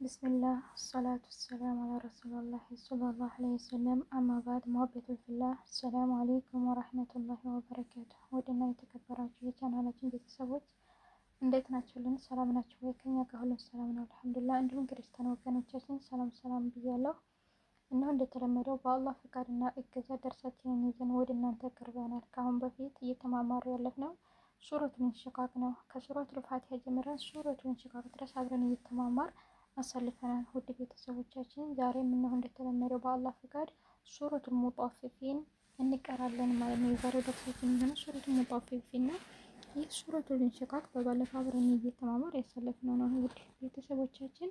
ቢስሚላህ ሰላቱ ሰላም አላ ረሱሊላህ ሰለላሁ ዐለይሂ ወሰለም አማ ባዕድ ሙሀበቱል ፊላህ ሰላሙ አለይኩም ወራህመቱላሂ ወበረካቱሁ። ወደና የተከበራችሁ የቻናላችን ቤተሰቦች እንዴት ናችሁልን? ሰላም ናችሁ ወይ? ከኛ ጋር ሁሉም ሰላም ነው አልሐምዱሊላህ። እንዲሁም ክርስቲያን ወገኖቻችን ሰላም ሰላም ብያለሁ። እነሆ እንደተለመደው በአላህ ፈቃድና እገዛ ደርሳችንን ይዘን ወደ እናንተ ቀርበናል። ከአሁን በፊት እየተማማሩ ያለፍነው ሱረቱል ኢንሽቃቅ ነው። ከሱረቱል ፋቲሃ ጀምረን ሱረቱል ኢንሽቃቅ ድረስ አብረን እየተማማር አሳልፈናል። ውድ ቤተሰቦቻችን ዛሬም እነሆ እንደተለመደው በአላህ ፈቃድ ሱረቱል ሙጣፊፊን እንቀራለን ማለት ነው። የዛሬው ደርሳችን የሚሆነው ሱረቱል ሙጣፊፊን ነው። ይህ ሱረቱል ኢንሽቃቅ በባለፈው አብረን እየተማማር ያሳለፍነው ነው። ውድ ቤተሰቦቻችን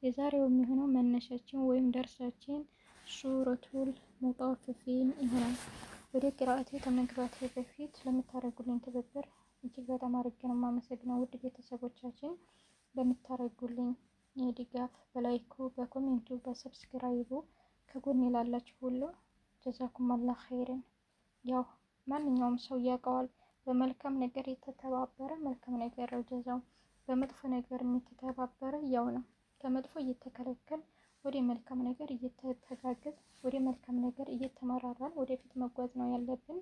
የዛሬው የሚሆነው መነሻችን ወይም ደርሳችን ሱረቱል ሙጣፊፊን ይሆናል። ወደ ቅራአቴ ከመግባቴ በፊት ለምታደርጉልኝ ትብብር እጅግ በጣም አድርጌ ነው የማመሰግነው። ውድ ቤተሰቦቻችን በምታደርጉልኝ የድጋፍ በላይኩ፣ በኮሜንቱ፣ በሰብስክራይቡ ከጎን ላላችሁ ሁሉ ጀዛኩም አላህ ኸይርን። ያው ማንኛውም ሰው ያውቀዋል፣ በመልካም ነገር የተተባበረ መልካም ነገር ነው ጀዛው። በመጥፎ ነገር የተተባበረ ያው ነው። ከመጥፎ እየተከለከል ወደ መልካም ነገር እየተተጋገዝ ወደ መልካም ነገር እየተመራራን ወደፊት መጓዝ ነው ያለብን።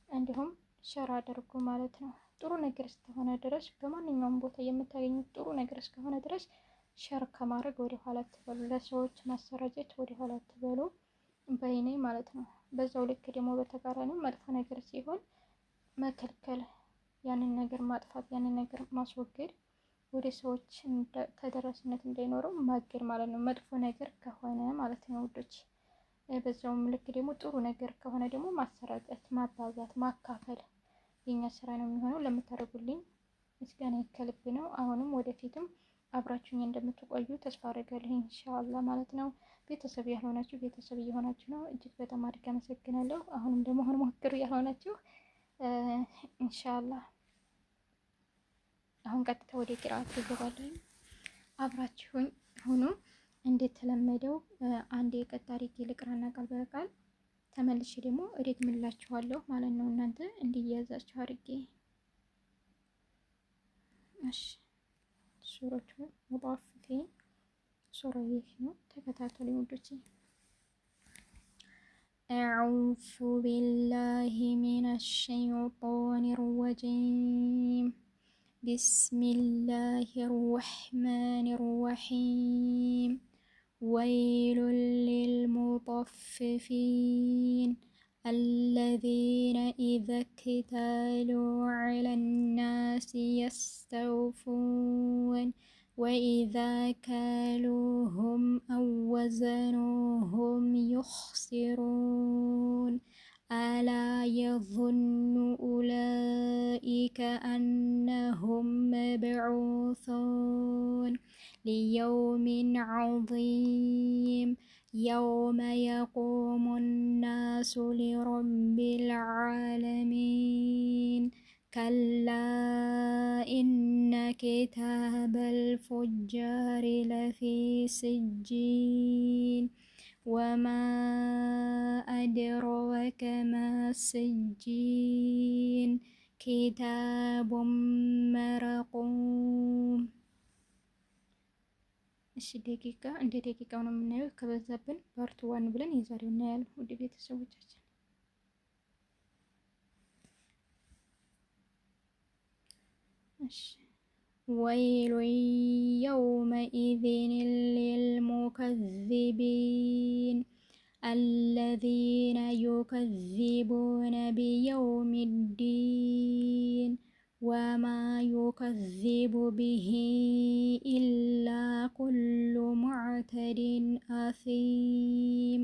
እንዲሁም ሸር አድርጉ ማለት ነው። ጥሩ ነገር እስከሆነ ድረስ በማንኛውም ቦታ የምታገኙት ጥሩ ነገር እስከሆነ ድረስ ሸር ከማድረግ ወደ ኋላ አትበሉ። ለሰዎች ማሰራጨት ወደ ኋላ አትበሉ በይኔ ማለት ነው። በዛው ልክ ደግሞ በተቃራኒው መጥፎ ነገር ሲሆን መከልከል፣ ያንን ነገር ማጥፋት፣ ያንን ነገር ማስወገድ፣ ወደ ሰዎች ተደራሽነት እንዳይኖረው ማገድ ማለት ነው። መጥፎ ነገር ከሆነ ማለት ነው ውዶች። በዛውም ልክ ደግሞ ጥሩ ነገር ከሆነ ደግሞ ማሰራጨት፣ ማባዛት፣ ማካፈል የኛ ስራ ነው የሚሆነው። ለምታደርጉልኝ ምስጋና ከልብ ነው። አሁንም ወደፊትም አብራችሁኝ እንደምትቆዩ ተስፋ አደርጋለሁ ኢንሻአላህ ማለት ነው። ቤተሰብ ያልሆናችሁ ቤተሰብ እየሆናችሁ ነው፣ እጅግ በጣም አድርጌ አመሰግናለሁ። አሁንም ደግሞ አሁን ሞክሩ ያልሆናችሁ ኢንሻአላህ። አሁን ቀጥታ ወደ ቅራአት ይገባለሁ። አብራችሁኝ ሁኑ። እንደተለመደው አንድ የቀጥ አድርጌ ልቅራና ቃል በቃል ተመልሼ ደግሞ እደግምላችኋለሁ ማለት ነው። እናንተ እንዲያያዛችሁ አድርጌ እሺ። ሱረቱል ሙጣፊፊን ሱራ ይህ ነው። ተከታተሉ ውዶቼ። አዑዙ ቢላሂ ሚነሽ ሸይጧኒር ረጂም ቢስሚላሂር ረህማኒር ረሂም ወይሉል ሊልሙጠፊፊን الذين إذا اكتالوا على الناس يستوفون وإذا كالوهم أو وزنوهم يخسرون ألا يظن أولئك أنهم مبعوثون ليوم عظيم يوم يقوم الناس لرب العالمين كلا إن كتاب الفجار لفي سجين وما أدراك ما سجين كتاب مرقوم። እሺ ደቂቃ እንደ ደቂቃው ነው የምናየው። ከበዛብን ፓርት 1 ብለን የዛሬው እናያለን። ውድ ቤተሰቦቻችን እሺ። ወይሉ የውመኢዚን ሊልሙከዚቢን አለዚነ ዩከዚቡነ ቢየውሚዲን ወማ ዩከዚቡ ቢሂ ኢላ ኩሉ ሙዕተዲን አሲም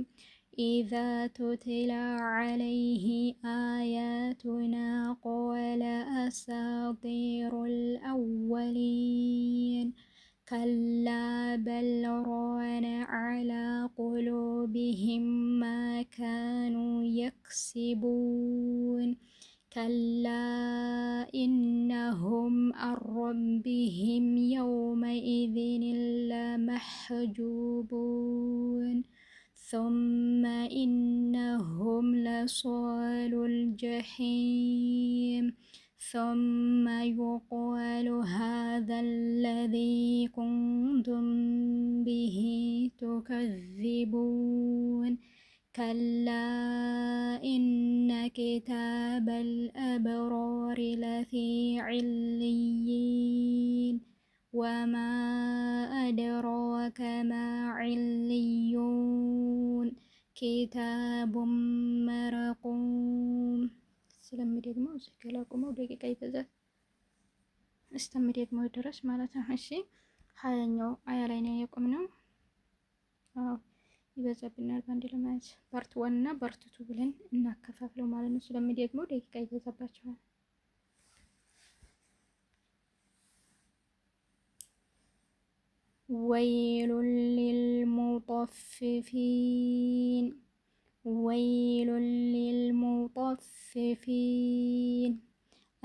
ኢዛ ቱትላ ዐለይሂ አያቱና ቃለ አሳጢሩል አወሊን ከላ በል ራነ ዐላ ቁሉቢሂም ማ ካኑ የክሲቡን كلا إنهم عن ربهم يومئذ لمحجوبون ثم إنهم لصال الجحيم ثم يقال هذا الذي كنتم به تكذبون كلا إن كتاب الأبرار لفي عليين وما أدراك ما عليون كتاب مرقوم ስለሚደግመው እዚህ ጋር ላቁመው ደቂቃ ይበዛል እስከሚደግመው ድረስ ማለት ነው። እሺ 20ኛው አያ ላይ ነው የቆምነው። አዎ ይበዛብናል በአንድ ለማየት ፓርት 1 እና ፓርት 2 ብለን እናከፋፍለው ማለት ነው። ስለሚደግመው ደቂቃ ይበዛባቸዋል። ويل للمطففين ويل للمطففين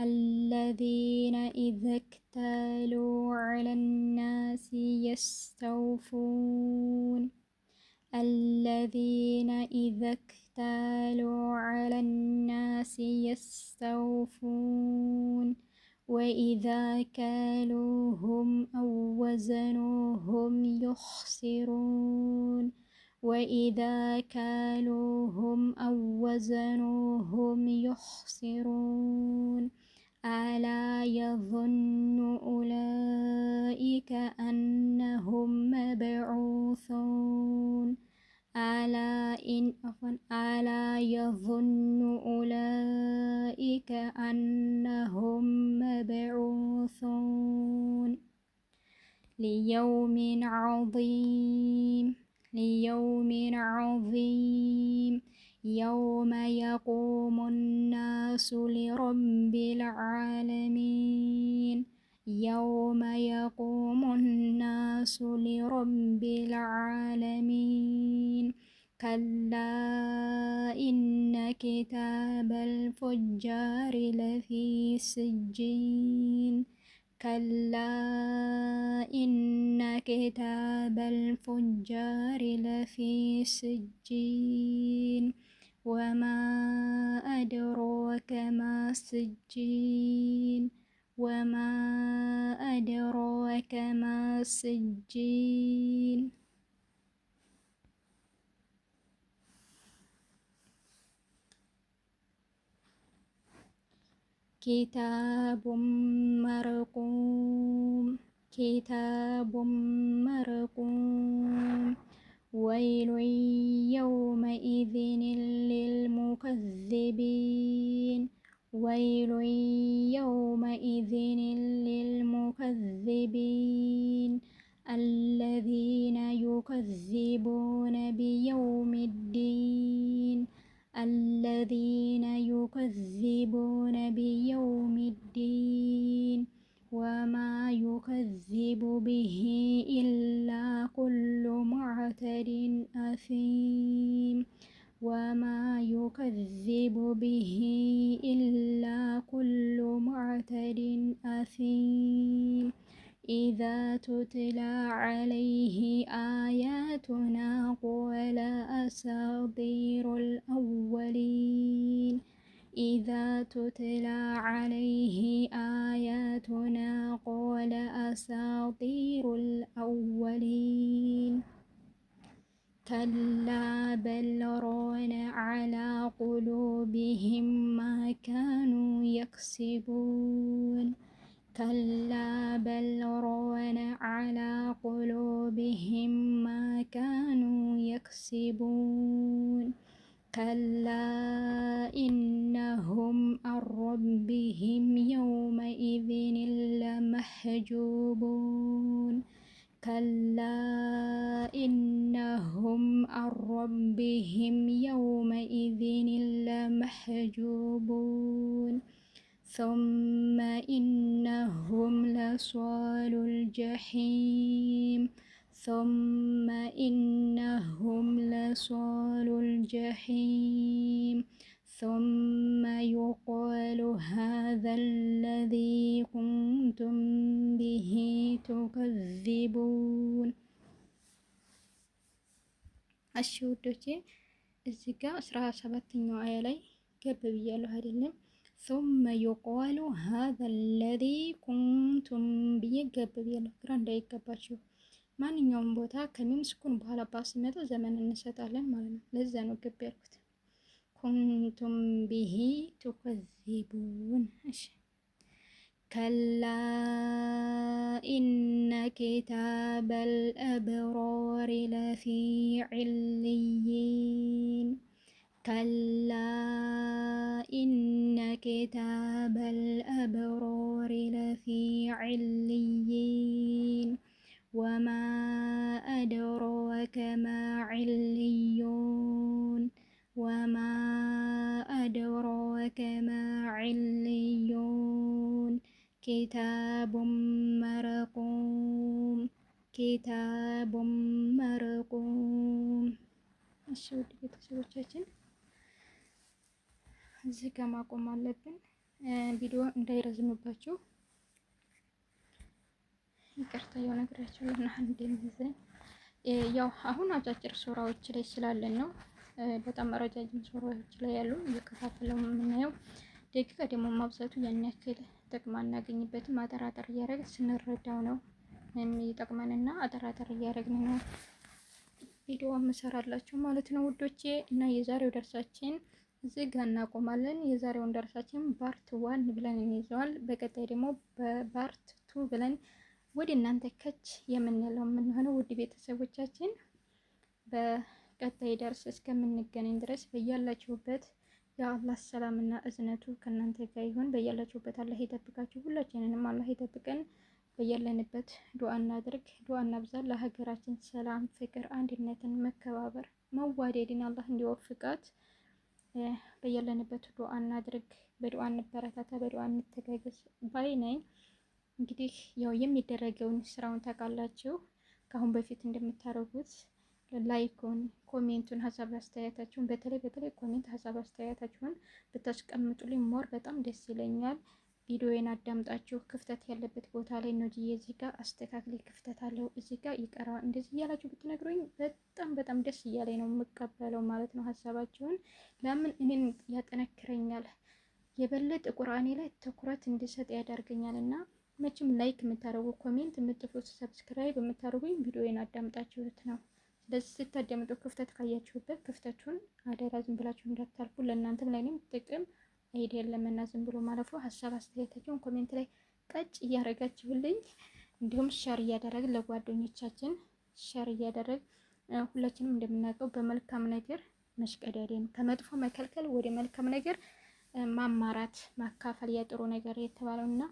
الذين إذا اكتالوا على الناس يستوفون الذين إذا اكتالوا على الناس يستوفون وإذا كالوهم أو وزنوهم يخسرون وإذا كالوهم أو وزنوهم يخسرون ألا يظن أولئك أنهم مبعوثون ألا يظن أولئك أنهم مبعوثون ليوم عظيم يوم يقوم الناس لرب العالمين يوم يقوم الناس لرب العالمين كلا إن كتاب الفجار لفي سجين كلا إن كتاب الفجار لفي سجين وما أدراك ما سجين وما أدراك ما سجين كتاب مرقوم ويل يومئذ للمكذبين ويل يومئذ للمكذبين الذين يكذبون بيوم الدين الذين يكذبون بيوم الدين وما يكذب به إلا كل معتد أثيم وما يكذب به إلا كل معتد أثيم إذا تتلى عليه آياتنا قال أساطير الأولين إذا تتلى عليه آياتنا قال أساطير الأولين كلا بل ران على قلوبهم ما كانوا يكسبون كلا بل ران على قلوبهم ما كانوا يكسبون كلا إنهم عن ربهم يومئذ لمحجوبون كلا إنهم عن ربهم يومئذ لمحجوبون ثم إنهم لصال الجحيم ثم إنهم لصال الجحيم ثم يقال هذا الذي كنتم به تكذبون እሺ ውዶቼ እዚህ ጋር 17ኛው አያ ላይ ገብ ብያለሁ አይደለም ثم يقال هذا الذي كنتم به ገብ ብያለሁ ግራ እንዳይገባችሁ ማንኛውም ቦታ ከሚም ስኩን በኋላ ባ ሲመጣ ዘመን እንሰጣለን ማለት ነው። ለዛ ነው ገብ ያልኩት። ኩንቱም ቢሂ ቱከዚቡን። እሺ ከላ ኢነ ኪታበል አብራሪ ለፊ ዒልይን ከላ ኢነ ኪታበል አብራሪ ለፊ ዒልይን ወማ አድራከ ማ ዒልዩን ወማ አድራከ ማ ዒልዩን ኪታቡን መርቁም ኪታቡን መርቁም። እሺ ውድ ቤተሰቦቻችን እዚህ ጋር ማቆም አለብን፣ ቪዲዮ እንዳይረዝምባችሁ ይቅርታ። የሆነ ነገራችሁ ለናህን እንደዚህ ያው አሁን አጫጭር ሱራዎች ላይ ስላለን ነው። በጣም ረጃጅም ሱራዎች ላይ ያሉ እየከፋፈለው የምናየው ደቂቃ ደግሞ ማብዛቱ ያን ያክል ጥቅም አናገኝበትም። አጠራጠር እያደረግን ስንረዳው ነው የሚጠቅመንና አጠራጠር እያደረግን ነው ቪዲዮ የምሰራላችሁ ማለት ነው ውዶቼ። እና የዛሬው ደርሳችን እዚህ ጋር እናቆማለን። የዛሬውን ደርሳችን ፓርት 1 ብለን እንይዘዋል። በቀጣይ ደግሞ በፓርት 2 ብለን ወደ እናንተ ከች የምንለው የምንሆነው ውድ ቤተሰቦቻችን። በቀጣይ ደርስ እስከምንገናኝ ድረስ በያላችሁበት የአላህ ሰላምና እዝነቱ ከእናንተ ጋር ይሁን። በያላችሁበት አላህ ይጠብቃችሁ። ሁላችንንም አላህ ይጠብቀን። በያለንበት ዱዓ እናድርግ፣ ዱዓ እናብዛ። ለሀገራችን ሰላም፣ ፍቅር፣ አንድነትን፣ መከባበር፣ መዋደድን አላህ እንዲወፍቃት በያለንበት ዱዓ እናድርግ። በዱዓ እንበረታታ፣ በዱዓ እንተጋገዝ ባይ ነኝ። እንግዲህ ያው የሚደረገውን ስራውን ታውቃላችሁ። ከአሁን በፊት እንደምታደርጉት ላይኩን፣ ኮሜንቱን፣ ሀሳብ አስተያየታችሁን በተለይ ኮሜንት ሀሳብ አስተያየታችሁን ብታስቀምጡልኝ ሞር በጣም ደስ ይለኛል። ቪዲዮዬን አዳምጣችሁ ክፍተት ያለበት ቦታ ላይ ነው እዚህ ጋር አስተካክሊ፣ ክፍተት አለው እዚህ ጋር ይቀራል፣ እንደዚህ እያላችሁ ብትነግሩኝ በጣም ደስ እያለኝ ነው የምቀበለው ማለት ነው ሀሳባችሁን። ለምን እኔን ያጠነክረኛል፣ የበለጠ ቁርአኔ ላይ ትኩረት እንዲሰጥ ያደርገኛል። እና መቼም ላይክ የምታደርጉ ኮሜንት የምትጽፉት ሰብስክራይብ የምታደርጉኝ ቪዲዮዬን አዳምጣችሁት ነው። ስለዚህ ስታዳምጡ ክፍተት ካያችሁበት ክፍተቱን አደራ ዝም ብላችሁ እንዳታልፉ። ለእናንተም ለእኔም ጥቅም አይደለም እና ዝም ብሎ ማለፉ። ሀሳብ አስተያየታችሁን ኮሜንት ላይ ቀጭ እያደረጋችሁልኝ፣ እንዲሁም ሸር እያደረግን ለጓደኞቻችን ሸር እያደረግ ሁላችንም እንደምናውቀው በመልካም ነገር መሽቀዳደም፣ ከመጥፎ መከልከል ወደ መልካም ነገር ማማራት፣ ማካፈል ያጥሩ ነገር የተባለውና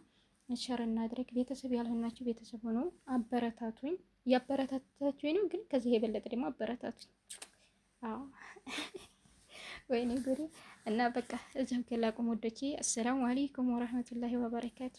ሸር እናድርግ። ቤተሰብ ያልሆናችሁ ቤተሰብ ሆኖ አበረታቱኝ። ያበረታታችሁኝም ግን ከዚህ የበለጠ ደግሞ አበረታቱኝ። አዎ ወይኔ ጉዴ። እና በቃ እዛው ገላቁም ወዶቼ። አሰላሙ አለይኩም ወራህመቱላሂ ወበረካቱ።